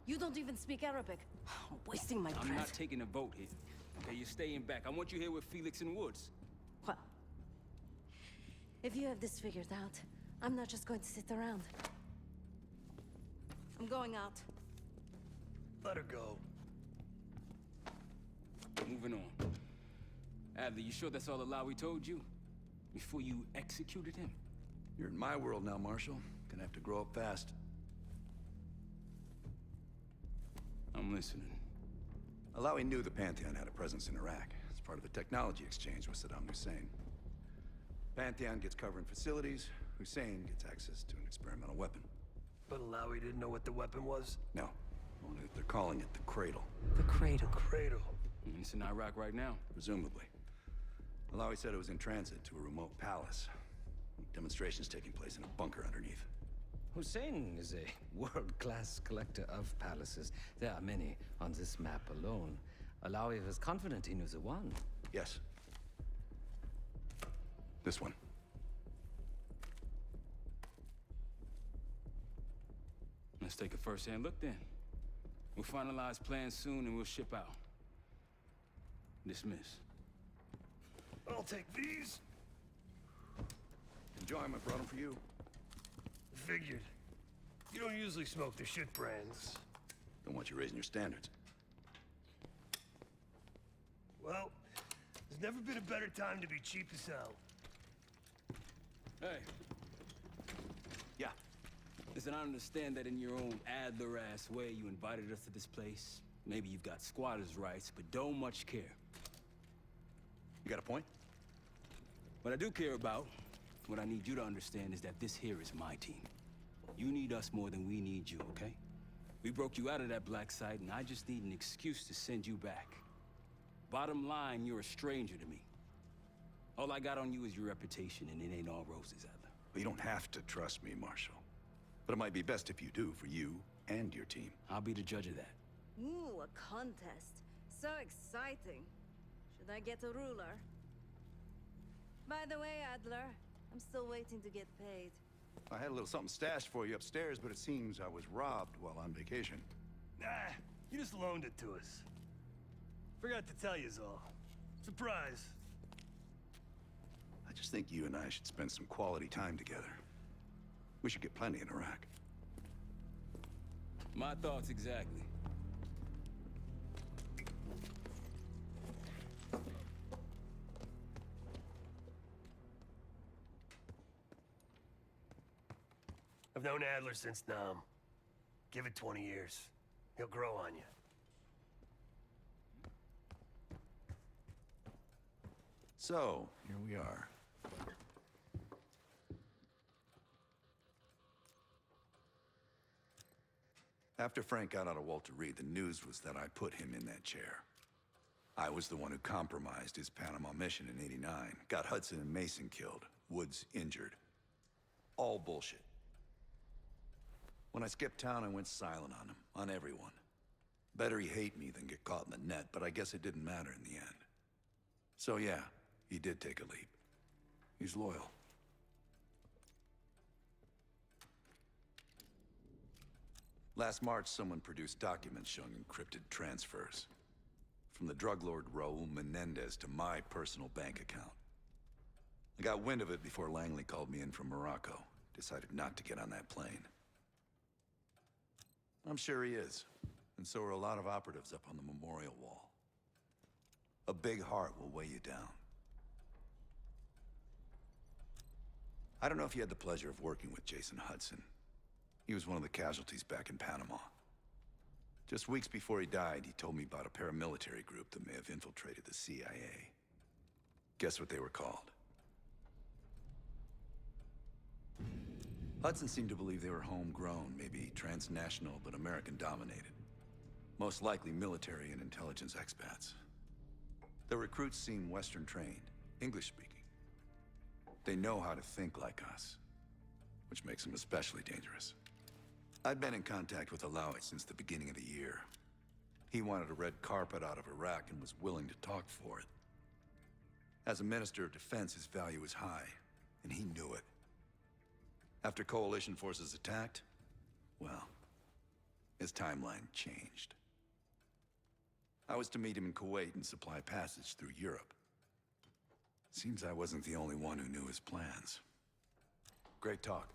You don't even speak Arabic. Wasting my breath. I'm not taking a vote here. Okay, you're staying back. I want you here with Felix and Woods. Well, if you have this figured out, I'm not just going to sit around. I'm going out. Let her go. Moving on. Adler, you sure that's all Alawi told you? Before you executed him? You're in my world now, Marshal. Gonna have to grow up fast. I'm listening. Alawi knew the Pantheon had a presence in Iraq. It's part of a technology exchange with Saddam Hussein. Pantheon gets cover in facilities. Hussein gets access to an experimental weapon. But Alawi didn't know what the weapon was? No, only that they're calling it the Cradle. The Cradle. Cradle. It's in Iraq right now. Presumably. Alawi said it was in transit to a remote palace. Demonstrations taking place in a bunker underneath. Hussein is a world-class collector of palaces. There are many on this map alone. Alawi was confident he knew the one. Yes. This one. Let's take a first-hand look then. We'll finalize plans soon and we'll ship out. Dismiss. I'll take these. Enjoy them, I brought them for you. Figured. You don't usually smoke the shit brands. Don't want you raising your standards. Well, there's never been a better time to be cheap as hell. Hey, Yeah. listen, I understand that in your own Adler-ass way you invited us to this place. Maybe you've got squatters' rights, but don't much care. You got a point? What I do care about, what I need you to understand is that this here is my team. You need us more than we need you, okay? We broke you out of that black site, and I just need an excuse to send you back. Bottom line, you're a stranger to me. All I got on you is your reputation, and it ain't all roses, Adler. Well, you don't have to trust me, Marshal. But it might be best if you do, for you and your team. I'll be the judge of that. Ooh, a contest. So exciting. Should I get a ruler? By the way, Adler, I'm still waiting to get paid. I had a little something stashed for you upstairs, but it seems I was robbed while on vacation. Nah, you just loaned it to us. Forgot to tell yous all. Surprise. I just think you and I should spend some quality time together. We should get plenty in Iraq. My thoughts exactly. I've known Adler since Nam. Give it 20 years. He'll grow on you. So, here we are. After Frank got out of Walter Reed, the news was that I put him in that chair. I was the one who compromised his Panama mission in '89, got Hudson and Mason killed, Woods injured. All bullshit. When I skipped town, I went silent on him, on everyone. Better he hate me than get caught in the net, but I guess it didn't matter in the end. So yeah, he did take a leap. He's loyal. Last March, someone produced documents showing encrypted transfers. From the drug lord Raul Menendez to my personal bank account. I got wind of it before Langley called me in from Morocco. Decided not to get on that plane. I'm sure he is. And so are a lot of operatives up on the memorial wall. A big heart will weigh you down. I don't know if you had the pleasure of working with Jason Hudson. He was one of the casualties back in Panama. Just weeks before he died, he told me about a paramilitary group that may have infiltrated the CIA. Guess what they were called? Hudson seemed to believe they were homegrown, maybe transnational, but American-dominated. Most likely military and intelligence expats. The recruits seem Western-trained, English-speaking. They know how to think like us, which makes them especially dangerous. I'd been in contact with Alawi since the beginning of the year. He wanted a red carpet out of Iraq and was willing to talk for it. As a Minister of Defense, his value was high, and he knew it. After coalition forces attacked, well, his timeline changed. I was to meet him in Kuwait and supply passage through Europe. Seems I wasn't the only one who knew his plans. Great talk.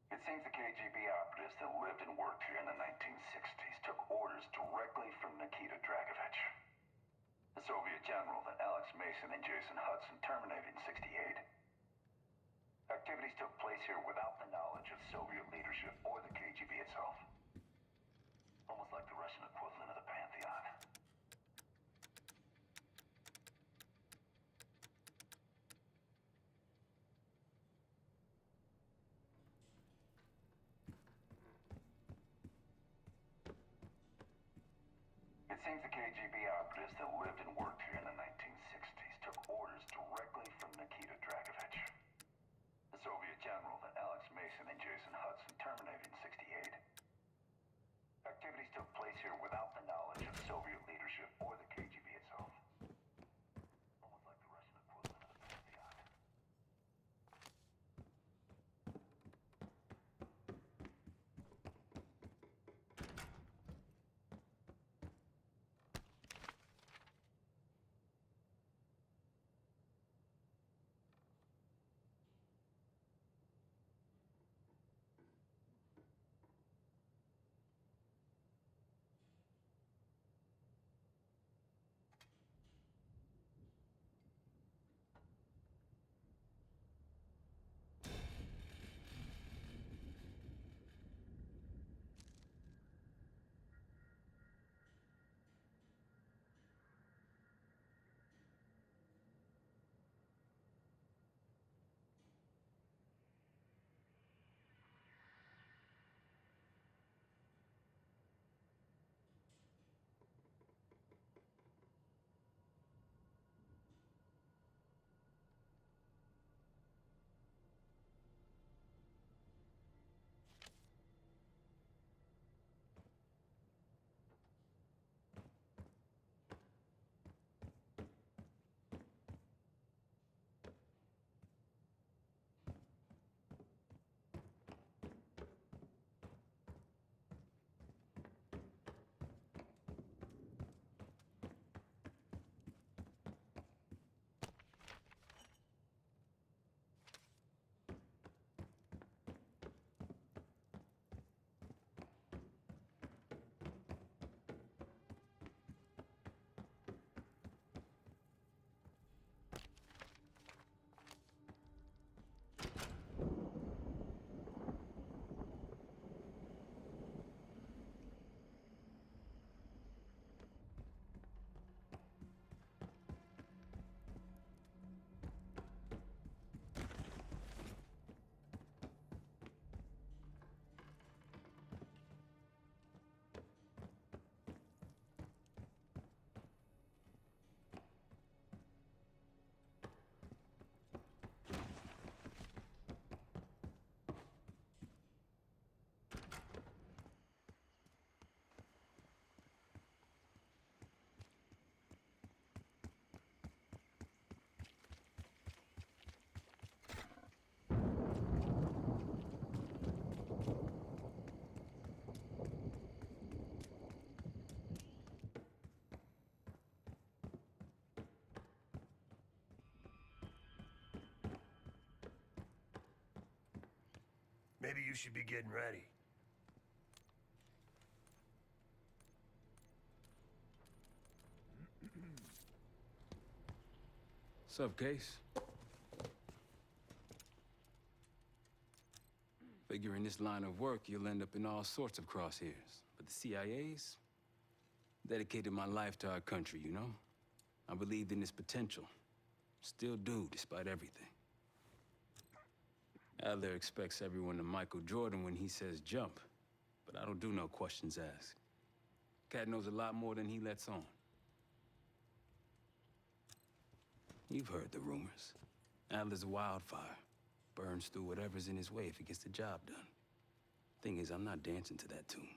It seems the KGB operatives that lived and worked here in the 1960s took orders directly from Nikita Dragovich, the Soviet general that Alex Mason and Jason Hudson terminated in '68. Activities took place here without the knowledge of Soviet leadership or the KGB itself. Almost like the Russian equivalent of the Pantheon. It seems the KGB operatives that lived and worked here in the 1960s took orders directly from Nikita Dragovich, the Soviet general that Alex Mason and Jason Hudson terminated in '68. Activities took place here without the knowledge of Soviet leadership or the KGB itself. Almost like the Russian equivalent of the Pantheon. Maybe you should be getting ready. Sup, Case? Figure in this line of work, you'll end up in all sorts of crosshairs. But the CIA's dedicated my life to our country, you know? I believed in its potential. Still do, despite everything. Adler expects everyone to Michael Jordan when he says jump. But I don't do no questions asked. Cat knows a lot more than he lets on. You've heard the rumors. Adler's a wildfire. Burns through whatever's in his way if he gets the job done. Thing is, I'm not dancing to that tune.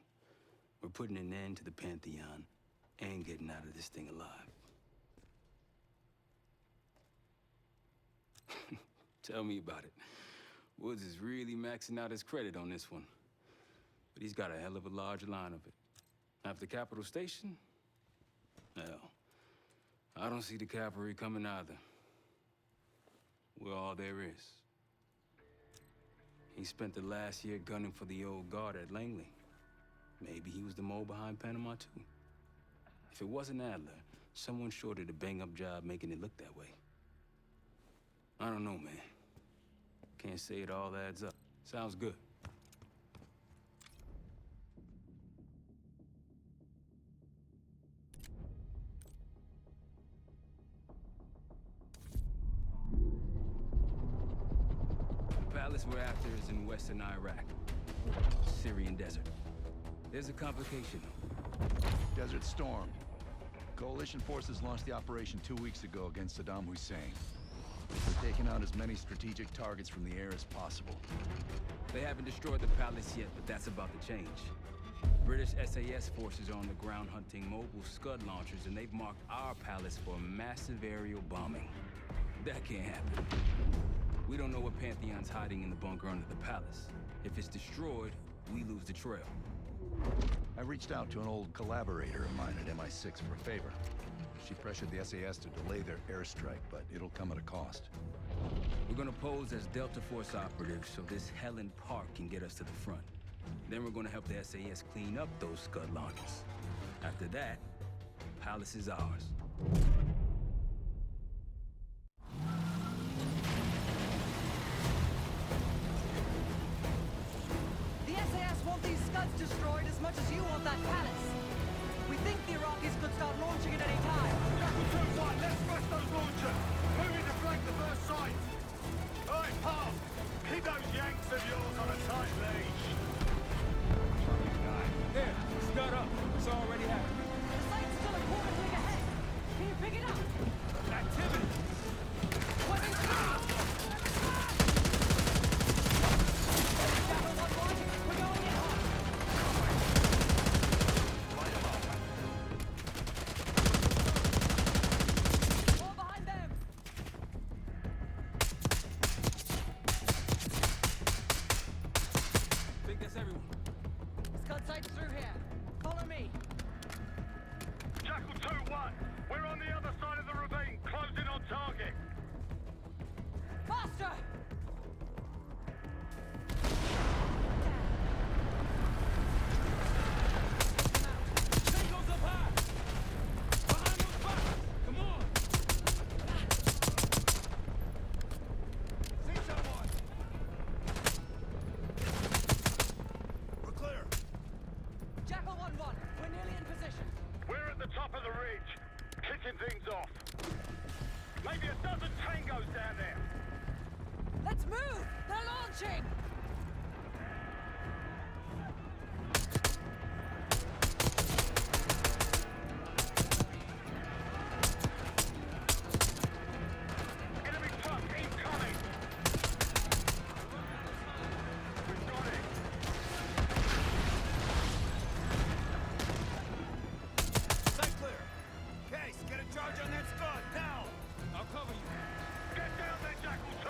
We're putting an end to the Pantheon and getting out of this thing alive. Tell me about it. Woods is really maxing out his credit on this one. But he's got a hell of a large line of it. After Capital Station? Hell, I don't see the cavalry coming either. We're all there is. He spent the last year gunning for the old guard at Langley. Maybe he was the mole behind Panama, too. If it wasn't Adler, someone sure did a bang-up job making it look that way. I don't know, man. Can't say it all adds up. Sounds good. The palace we're after is in western Iraq. Syrian desert. There's a complication, though. Desert Storm. Coalition forces launched the operation 2 weeks ago against Saddam Hussein. We're taking out as many strategic targets from the air as possible. They haven't destroyed the palace yet, but that's about to change. British SAS forces are on the ground hunting mobile Scud launchers, and they've marked our palace for massive aerial bombing. That can't happen. We don't know what Pantheon's hiding in the bunker under the palace. If it's destroyed, we lose the trail. I reached out to an old collaborator of mine at MI6 for a favor. She pressured the SAS to delay their airstrike, but it'll come at a cost. We're gonna pose as Delta Force operatives so this Helen Park can get us to the front. Then we're gonna help the SAS clean up those Scud launchers. After that, Palace is ours. The SAS want these Scuds destroyed as much as you want that palace. We think the Iraqis could start launching at any time. Jackal 2-1, let's smash those launchers! Moving to flank the first site! Alright, Paul! Keep those Yanks of yours on a tight leash! There, Scud up. It's already happening. The site's still a quarter click ahead. Can you pick it up? Activity! Weapons down! Jackal 1-1, we're going in hot. All behind them! Think that's everyone. Scud site's through here. Follow me. Jackal 2-1, we're on the other side of the ravine, closing on target! Faster! Eagles up high! Behind those boxes! Come on! See someone! We're clear! Jackal 1-1, we're nearly in position. We're at the top of the ridge, kicking things off. Maybe a dozen tangos down there. Let's move! They're launching! Enemy truck incoming! We've got it! Stay clear! Case, get a charge on that Scud, now! I'll cover you. Get down there, Jackal 2!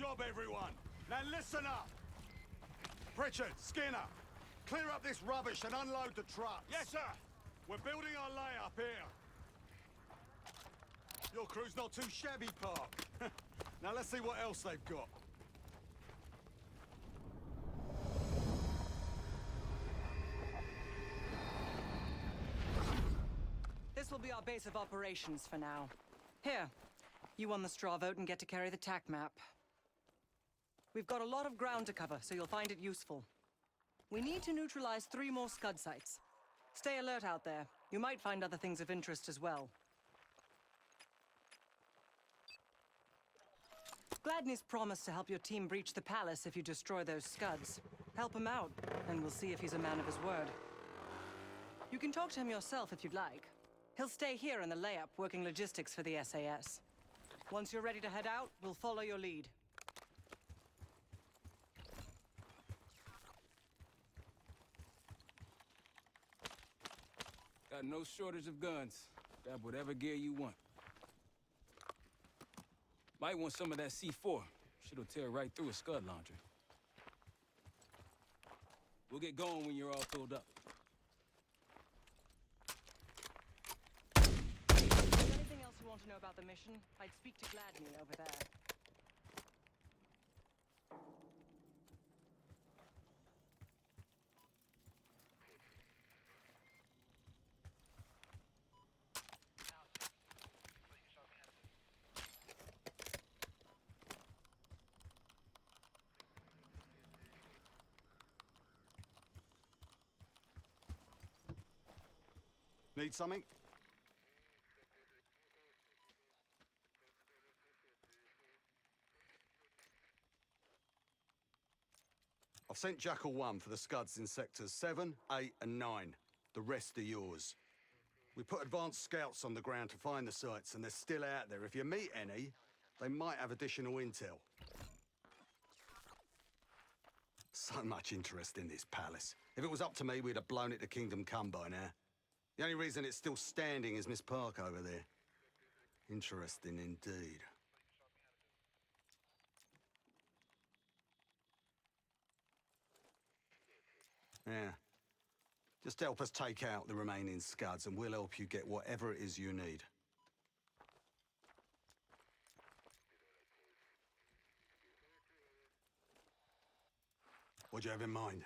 job, everyone. Now listen up. Pritchard, Skinner, clear up this rubbish and unload the trucks. Yes, sir. We're building our layup here. Your crew's not too shabby, Park. Now let's see what else they've got. This will be our base of operations for now. Here, you won the straw vote and get to carry the TAC map. We've got a lot of ground to cover, so you'll find it useful. We need to neutralize 3 more Scud sites. Stay alert out there. You might find other things of interest as well. Gladney's promised to help your team breach the palace if you destroy those Scuds. Help him out, and we'll see if he's a man of his word. You can talk to him yourself if you'd like. He'll stay here in the layup, working logistics for the SAS. Once you're ready to head out, we'll follow your lead. Got no shortage of guns. Grab whatever gear you want. Might want some of that C4. Shit'll tear right through a Scud launcher. We'll get going when you're all filled up. Anything else you want to know about the mission? I'd speak to Gladney over there. Need something? I've sent Jackal 1 for the Scuds in sectors 7, 8, and 9. The rest are yours. We put advanced scouts on the ground to find the sites, and they're still out there. If you meet any, they might have additional intel. So much interest in this palace. If it was up to me, we'd have blown it to Kingdom Come by now. The only reason it's still standing is Miss Park over there. Interesting indeed. Yeah. Just help us take out the remaining Scuds and we'll help you get whatever it is you need. What do you have in mind?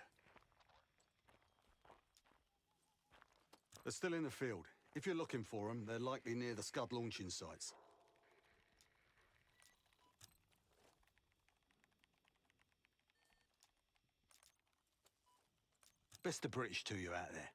They're still in the field. If you're looking for them, they're likely near the Scud launching sites. Best of British to you out there.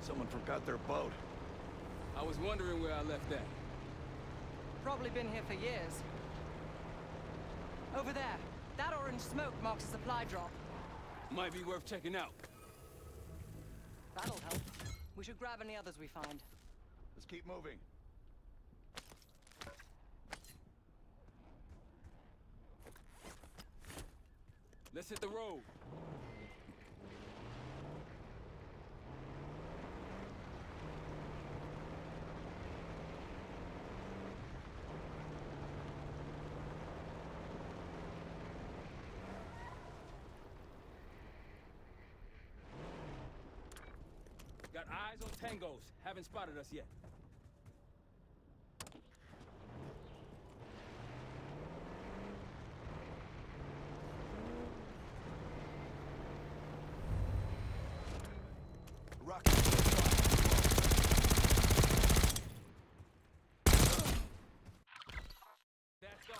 Someone forgot their boat. I was wondering where I left that. Probably been here for years. Over there. That orange smoke marks a supply drop. Might be worth checking out. That'll help. We should grab any others we find. Let's keep moving. Let's hit the road. Got eyes on tangos. Haven't spotted us yet. Rocket. That's gone.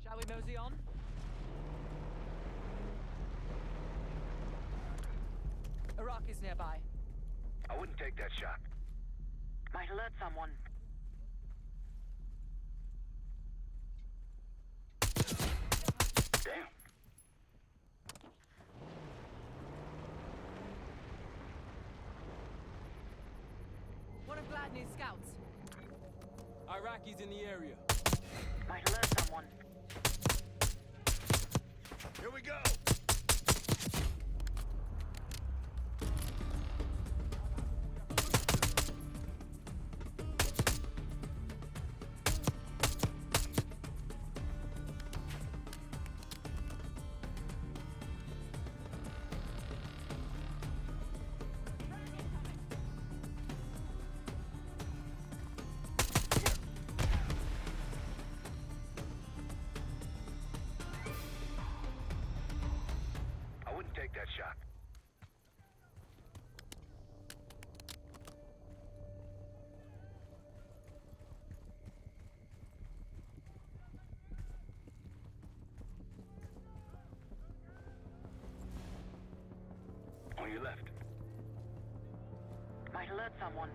Shall we mosey on? Iraq is nearby. I wouldn't take that shot. Might alert someone. Damn. One of Gladney's scouts. Iraqis in the area. Might alert someone. Here we go. I wouldn't take that shot. On your left. Might alert someone.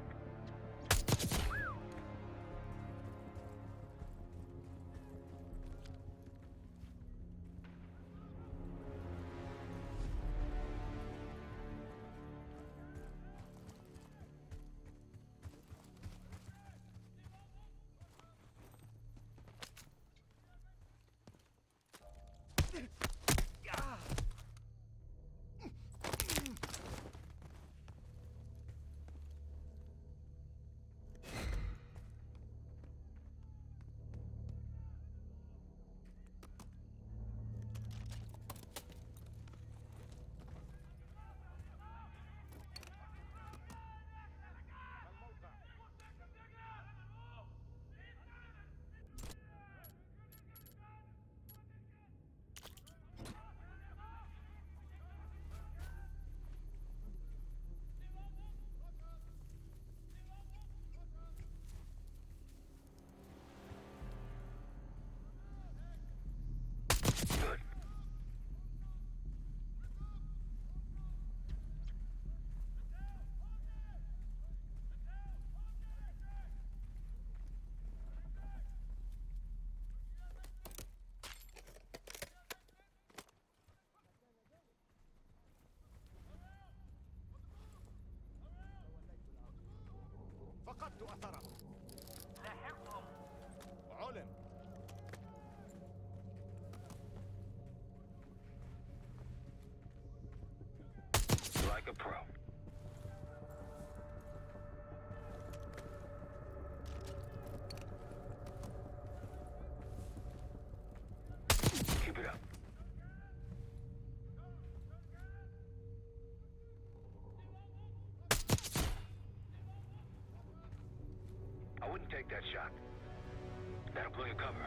Good. فقدت أثره. لاحقهم. علم. Like a pro. Keep it up. I wouldn't take that shot. That'll blow your cover.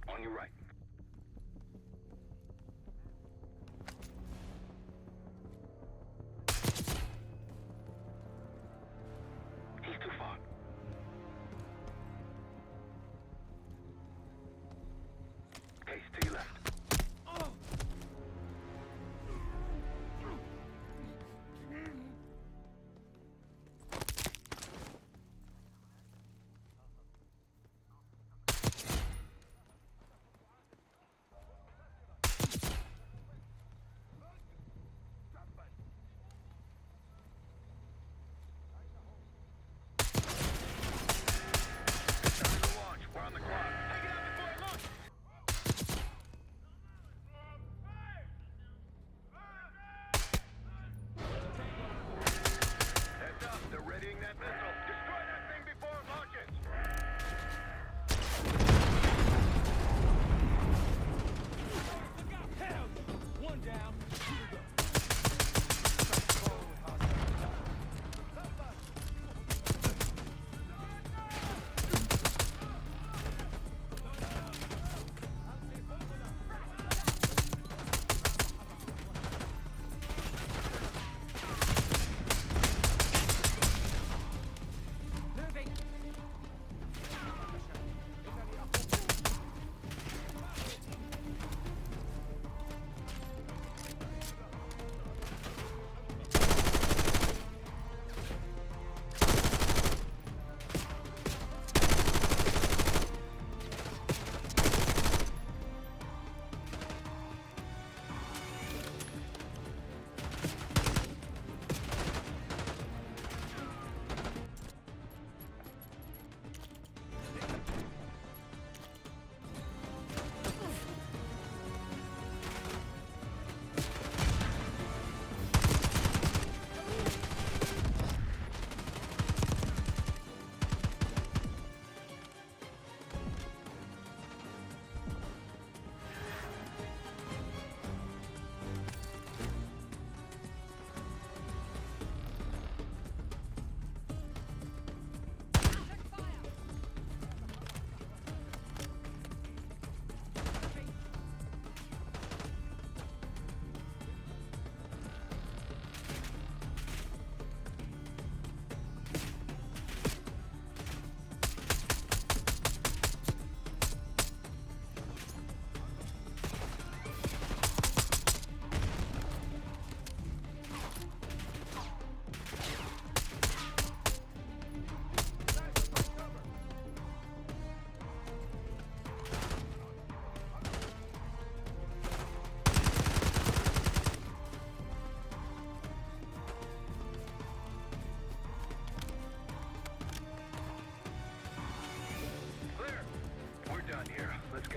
On your right. He's too far. Case to your left.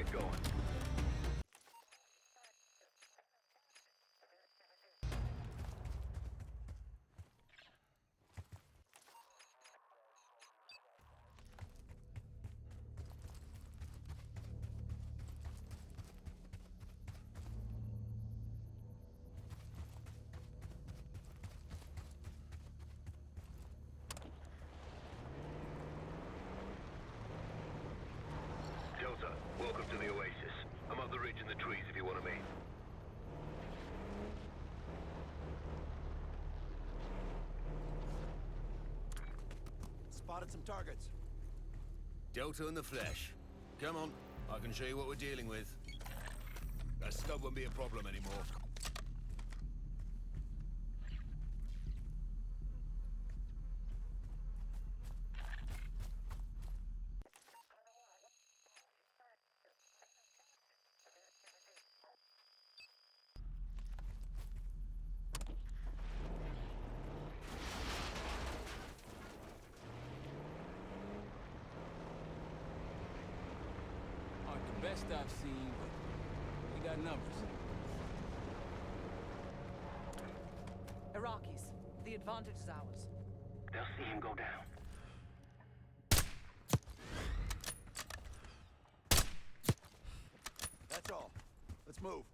get going. Delta, welcome to the Oasis. I'm up the ridge in the trees if you want to meet. Spotted some targets. Delta in the flesh. Come on, I can show you what we're dealing with. That scud won't be a problem anymore. Aren't the best I've seen, but we got numbers. Iraqis, the advantage is ours. They'll see him go down. That's all. Let's move.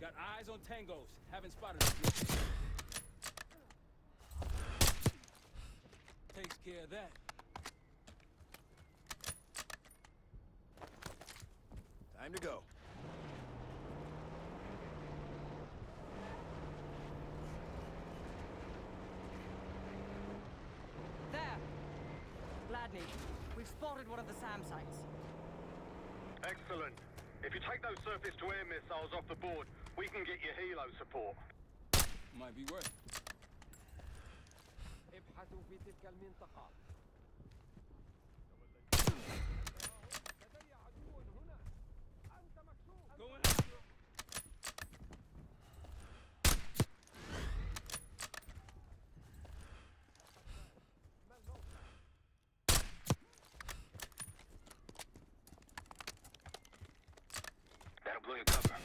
Got eyes on tangos. Haven't spotted us yet. Takes care of that. Time to go. There! Gladney, we've spotted one of the SAM sites. Excellent. If you take those surface-to-air missiles off the board, we can get you helo support. Might be worth it. ابحثوا في تلك المنطقة. لدي عدو هنا. أنت مكشوف. Going up. That'll blow your cover.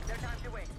No time to waste.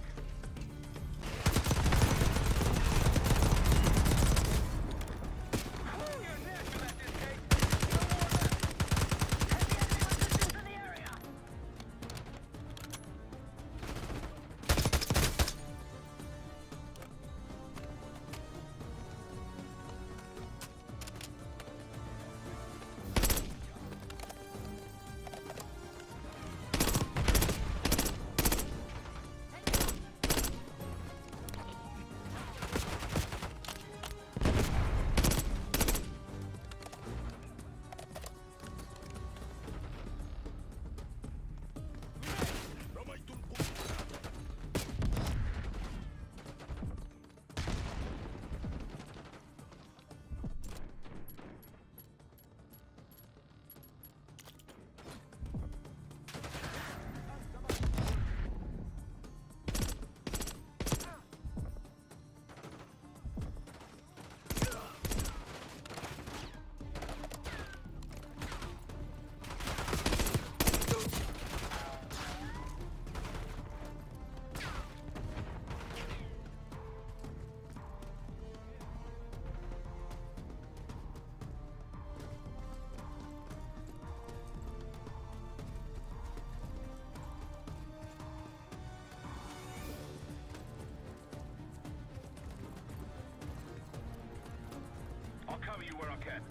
I'll cover you where I can.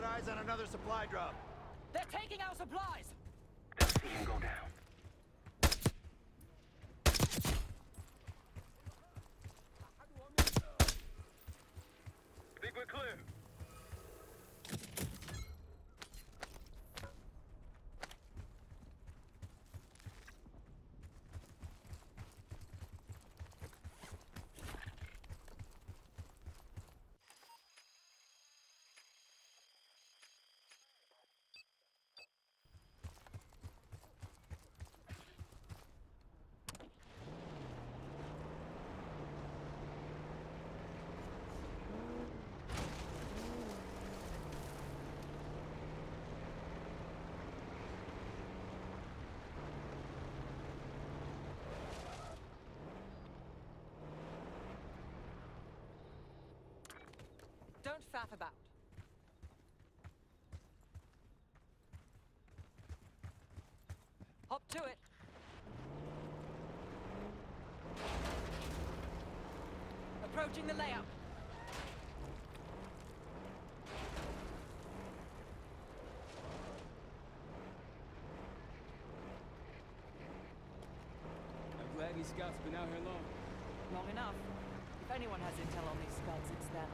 Got eyes on another supply drop. They're taking our supplies! They'll see him go down. Think we're clear. Don't faff about. Hop to it. Approaching the layout. I'm glad these scouts been out here long. Long enough. If anyone has intel on these scuds, it's them.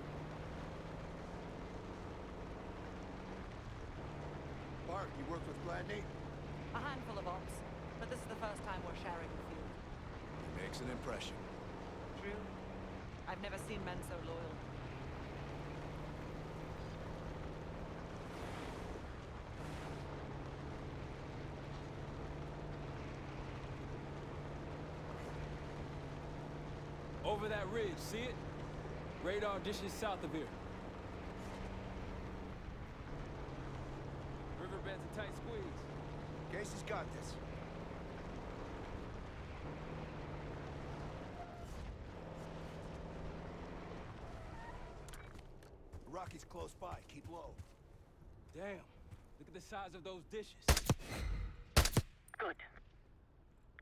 Bart, you work with Gladney? A handful of ops, but this is the first time we're sharing the field. He makes an impression. True. I've never seen men so loyal. Over that ridge, see it? Radar dishes south of here. Riverbed's a tight squeeze. Casey's got this. The Rocky's close by. Keep low. Damn, look at the size of those dishes. Good.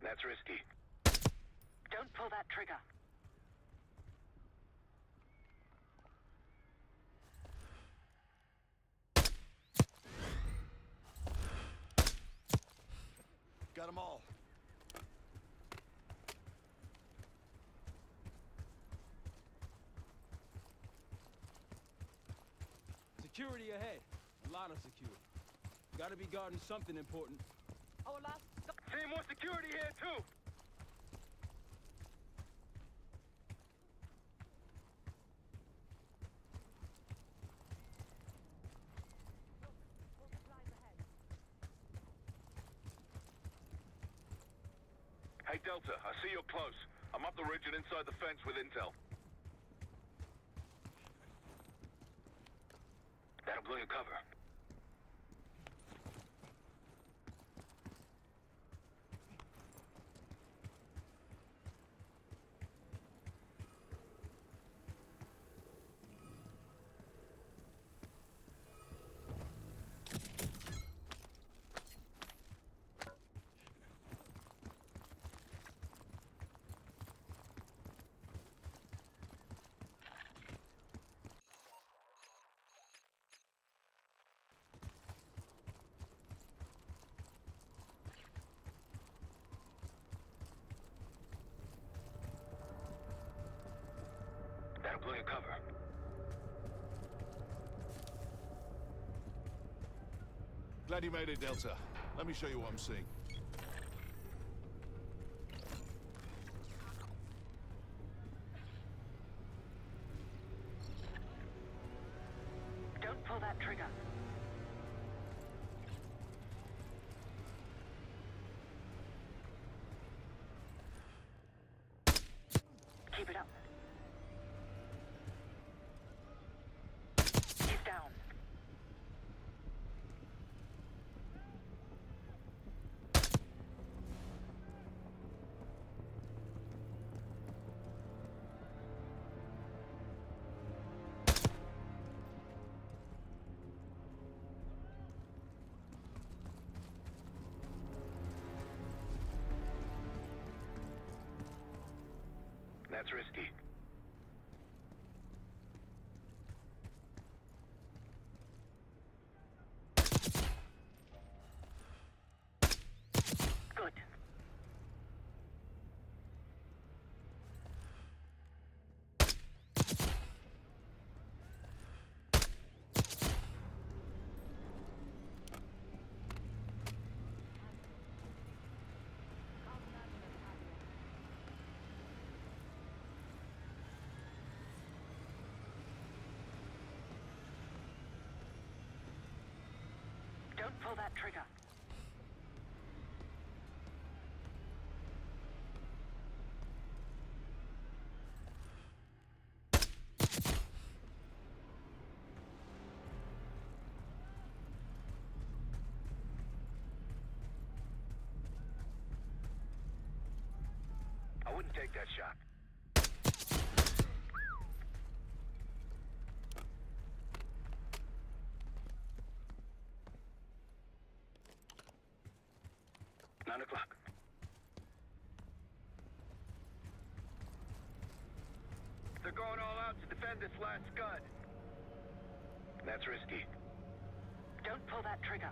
That's risky. Don't pull that trigger. Got them all. Security ahead. A lot of security. Gotta be guarding something important. Our last stop. Seeing more security here, too. Hey, Delta, I see you're close. I'm up the ridge and inside the fence with intel. That'll blow your cover. That'll blow your cover. Glad you made it, Delta. Let me show you what I'm seeing. Don't pull that trigger. Keep it up. He's down. That's risky. pull that trigger. I wouldn't take that shot. Nine o'clock. They're going all out to defend this last scud. That's risky. Don't pull that trigger.